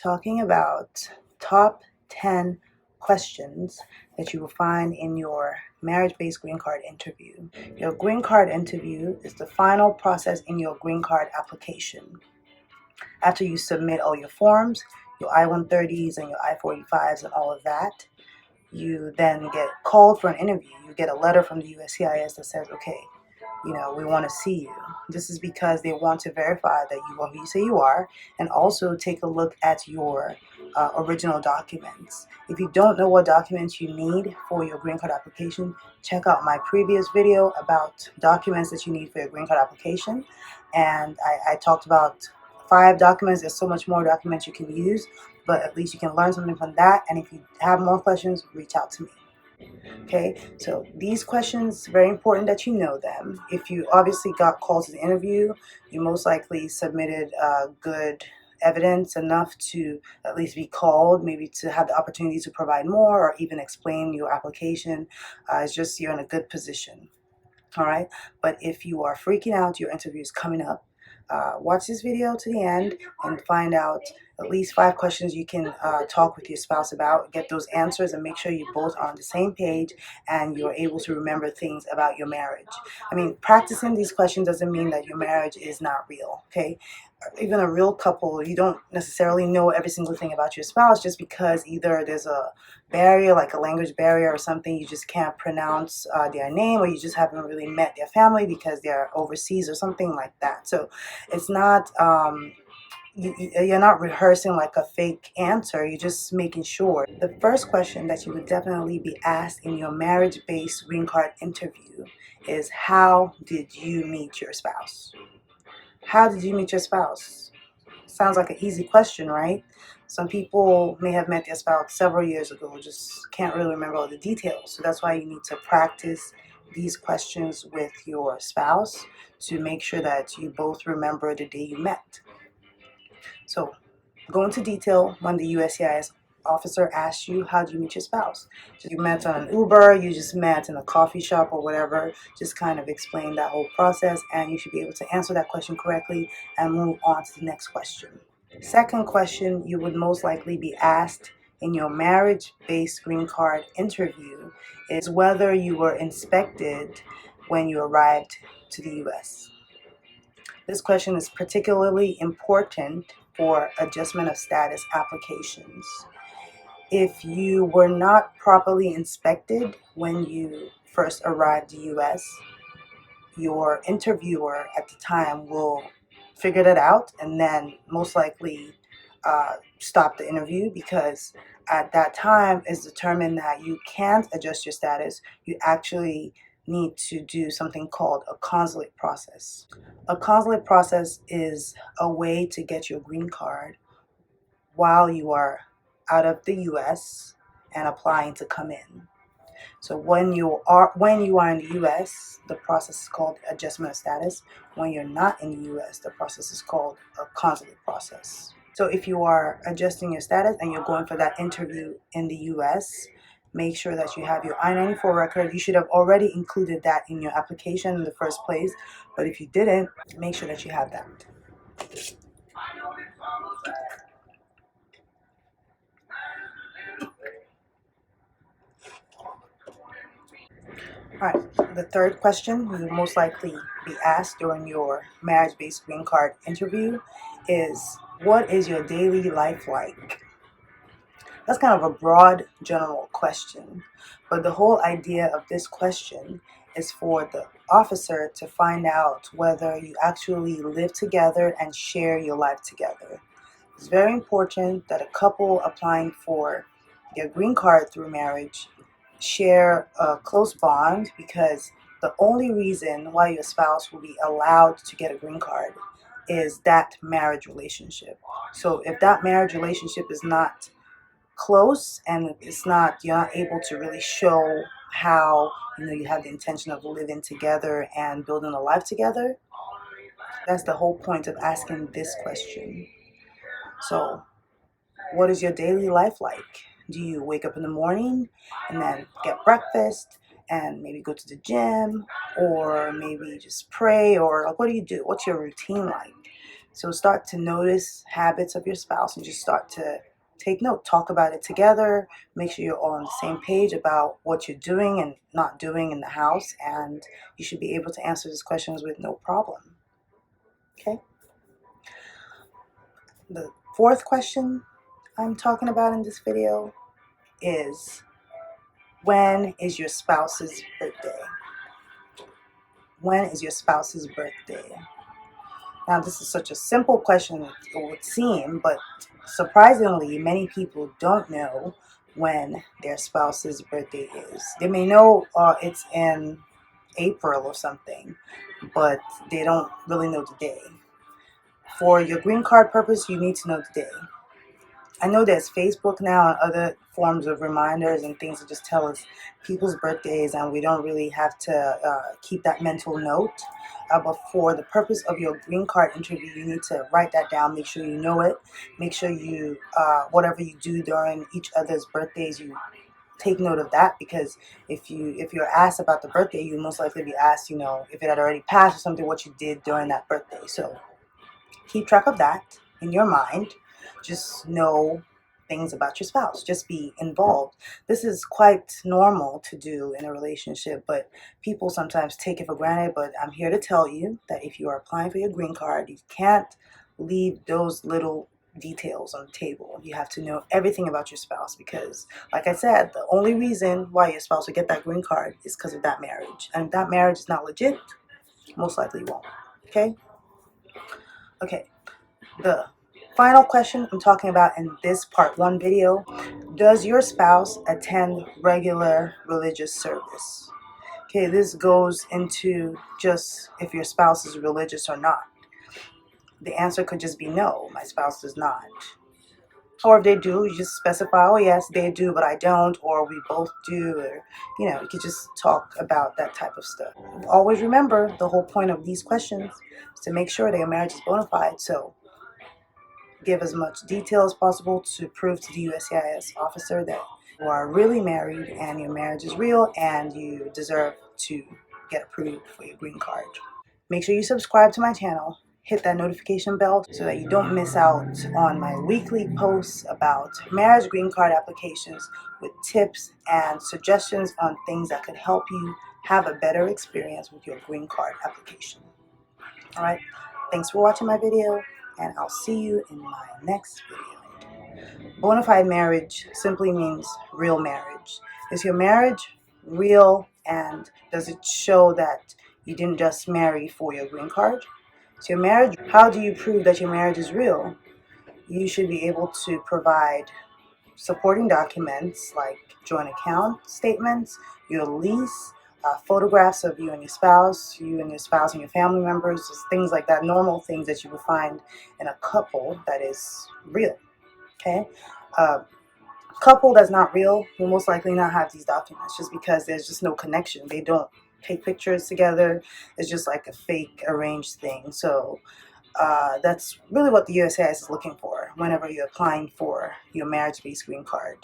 talking about top 10 questions that you will find in your marriage-based green card interview. Your green card interview is the final process in your green card application. After you submit all your forms, your I-130s and your I-45s and all of that, you then get called for an interview. You get a letter from the USCIS that says, okay, we want to see you. This is because they want to verify that you are who you say you are, and also take a look at your original documents. If you don't know what documents you need for your green card application, check out my previous video about documents that you need for your green card application. And I talked about 5 documents. There's so much more documents you can use, but at least you can learn something from that. And if you have more questions, reach out to me. Okay, so these questions, very important that you know them. If you obviously got called to the interview, you most likely submitted good evidence enough to at least be called, maybe to have the opportunity to provide more or even explain your application. It's just you're in a good position. All right, but if you are freaking out, your interview is coming up, watch this video to the end and find out at least 5 questions you can talk with your spouse about, get those answers, and make sure you both are on the same page and you're able to remember things about your marriage. I mean, practicing these questions doesn't mean that your marriage is not real, okay? Even a real couple, you don't necessarily know every single thing about your spouse just because either there's a barrier, like a language barrier or something, you just can't pronounce their name, or you just haven't really met their family because they're overseas or something like that. So it's not you're not rehearsing like a fake answer. You're just making sure. The first question that you would definitely be asked in your marriage-based green card interview is, how did you meet your spouse? How did you meet your spouse? Sounds like an easy question, right? Some people may have met their spouse several years ago, just can't really remember all the details. So that's why you need to practice these questions with your spouse to make sure that you both remember the day you met. So go into detail when the USCIS officer asks you, how do you meet your spouse? You met on an Uber, you just met in a coffee shop or whatever. Just kind of explain that whole process, and you should be able to answer that question correctly and move on to the next question. Second question you would most likely be asked in your marriage-based green card interview is whether you were inspected when you arrived to the U.S. This question is particularly important for adjustment of status applications. If you were not properly inspected when you first arrived to the U.S., your interviewer at the time will figure that out and then most likely stop the interview, because at that time it's determined that you can't adjust your status. You actually need to do something called a consulate process. A consulate process is a way to get your green card while you are out of the U.S. and applying to come in. So when you are in the U.S., the process is called adjustment of status. When you're not in the U.S., the process is called a consulate process. So if you are adjusting your status and you're going for that interview in the U.S., make sure that you have your I-94 record. You should have already included that in your application in the first place, but if you didn't, make sure that you have that. All right, the third question you will most likely be asked during your marriage-based green card interview is, what is your daily life like? That's kind of a broad, general question, but the whole idea of this question is for the officer to find out whether you actually live together and share your life together. It's very important that a couple applying for their green card through marriage share a close bond, because the only reason why your spouse will be allowed to get a green card is that marriage relationship. So if that marriage relationship is not close and you're not able to really show how you have the intention of living together and building a life together, that's the whole point of asking this question. So what is your daily life like? Do you wake up in the morning and then get breakfast and maybe go to the gym, or maybe just pray, or like, what do you do? What's your routine like? So start to notice habits of your spouse and just start to take note. Talk about it together. Make sure you're all on the same page about what you're doing and not doing in the house, and you should be able to answer these questions with no problem. Okay? The fourth question I'm talking about in this video is, when is your spouse's birthday? When is your spouse's birthday? Now, this is such a simple question, it would seem, but surprisingly, many people don't know when their spouse's birthday is. They may know it's in April or something, but they don't really know the day. For your green card purpose, you need to know the day. I know there's Facebook now and other forms of reminders and things that just tell us people's birthdays, and we don't really have to keep that mental note. But for the purpose of your green card interview, you need to write that down. Make sure you know it. Make sure you, whatever you do during each other's birthdays, you take note of that, because if you're asked about the birthday, you most likely be asked, if it had already passed or something, what you did during that birthday. So keep track of that in your mind. Just know things about your spouse. Just be involved. This is quite normal to do in a relationship, but people sometimes take it for granted. But I'm here to tell you that if you are applying for your green card, you can't leave those little details on the table. You have to know everything about your spouse, because, like I said, the only reason why your spouse will get that green card is because of that marriage. And if that marriage is not legit, most likely won't. Okay? Okay. The final question I'm talking about in this part 1 video: does your spouse attend regular religious service? Okay, this goes into just if your spouse is religious or not. The answer could just be no, my spouse does not. Or if they do, you just specify, oh yes, they do, but I don't, or we both do, or, you could just talk about that type of stuff. Always remember, the whole point of these questions is to make sure that your marriage is bona fide. So give as much detail as possible to prove to the USCIS officer that you are really married and your marriage is real and you deserve to get approved for your green card. Make sure you subscribe to my channel. Hit that notification bell so that you don't miss out on my weekly posts about marriage green card applications with tips and suggestions on things that could help you have a better experience with your green card application. Alright, thanks for watching my video, and I'll see you in my next video. Bona fide marriage simply means real marriage. Is your marriage real, and does it show that you didn't just marry for your green card? So your marriage, how do you prove that your marriage is real? You should be able to provide supporting documents like joint account statements, your lease, photographs of you and your spouse and your family members, just things like that, normal things that you would find in a couple that is real. Okay? Couple that's not real will most likely not have these documents, just because there's just no connection. They don't take pictures together. It's just like a fake arranged thing. So that's really what the USCIS is looking for whenever you're applying for your marriage-based green card.